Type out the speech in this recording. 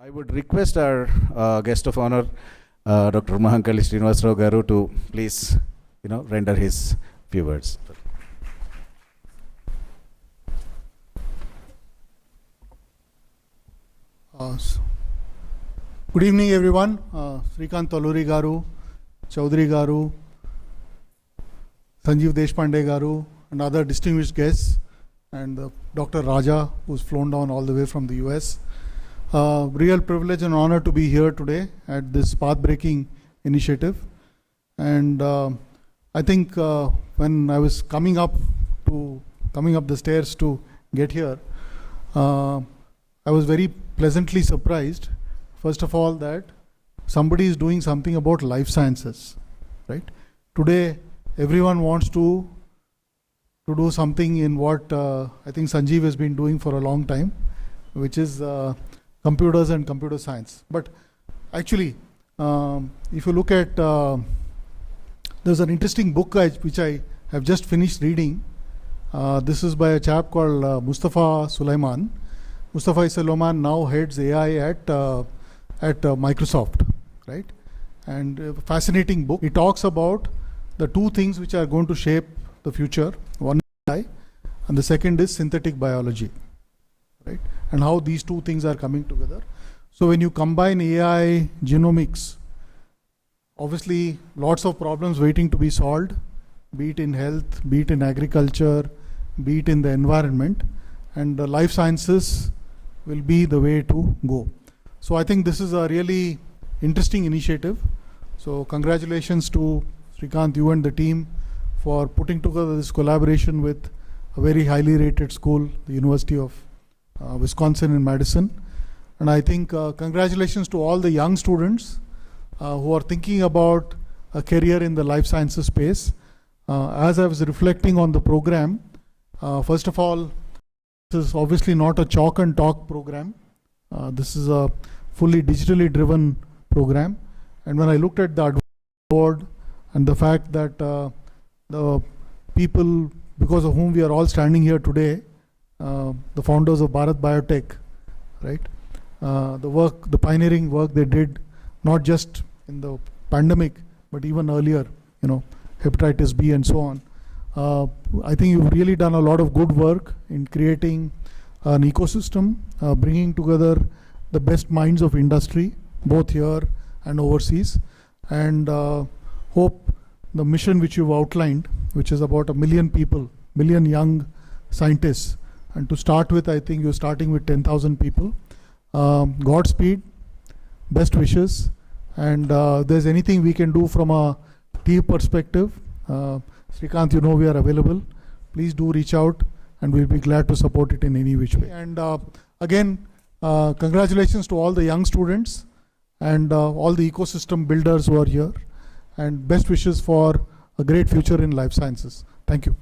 I would request our guest of honor, Dr. Mahankali Srinivas garu, to please, render his few words. Good evening, everyone. Srikant Taluri garu, Chaudhary garu, Sanjeev Deshpande garu, and other distinguished guests, and Dr. Raja, who's flown down all the way from the US. Real privilege and honor to be here today at this path-breaking initiative. And I think when I was coming up the stairs to get here, I was very pleasantly surprised. First of all, that somebody is doing something about life sciences, right? Today, everyone wants to do something in what I think Sanjeev has been doing for a long time, which is computers and computer science. But actually, if you look at, there's an interesting book which I have just finished reading. This is by a chap called Mustafa Sulaiman. Mustafa Sulaiman now heads AI at Microsoft, right? And a fascinating book. He talks about the two things which are going to shape the future. One is AI, and the second is synthetic biology, right? And how these two things are coming together. So when you combine AI, genomics, obviously lots of problems waiting to be solved, be it in health, be it in agriculture, be it in the environment, and the life sciences will be the way to go. So I think this is a really interesting initiative. So congratulations to Srikant, you and the team, for putting together this collaboration with a very highly rated school, the University of Wisconsin in Madison. And I think congratulations to all the young students who are thinking about a career in the life sciences space. As I was reflecting on the program, first of all, this is obviously not a chalk and talk program. This is a fully digitally driven program. And when I looked at the board and the fact that the people because of whom we are all standing here today, the founders of Bharat Biotech, right? The pioneering work they did, not just in the pandemic, but even earlier, hepatitis B and so on. I think you've really done a lot of good work in creating an ecosystem, bringing together the best minds of industry, both here and overseas. And hope the mission which you've outlined, which is about 1 million people, million young scientists, and to start with, I think you're starting with 10,000 people. Godspeed, best wishes, and if there's anything we can do from a team perspective, Srikant, we are available. Please do reach out, and we'll be glad to support it in any which way. And again, congratulations to all the young students and all the ecosystem builders who are here, and best wishes for a great future in life sciences. Thank you.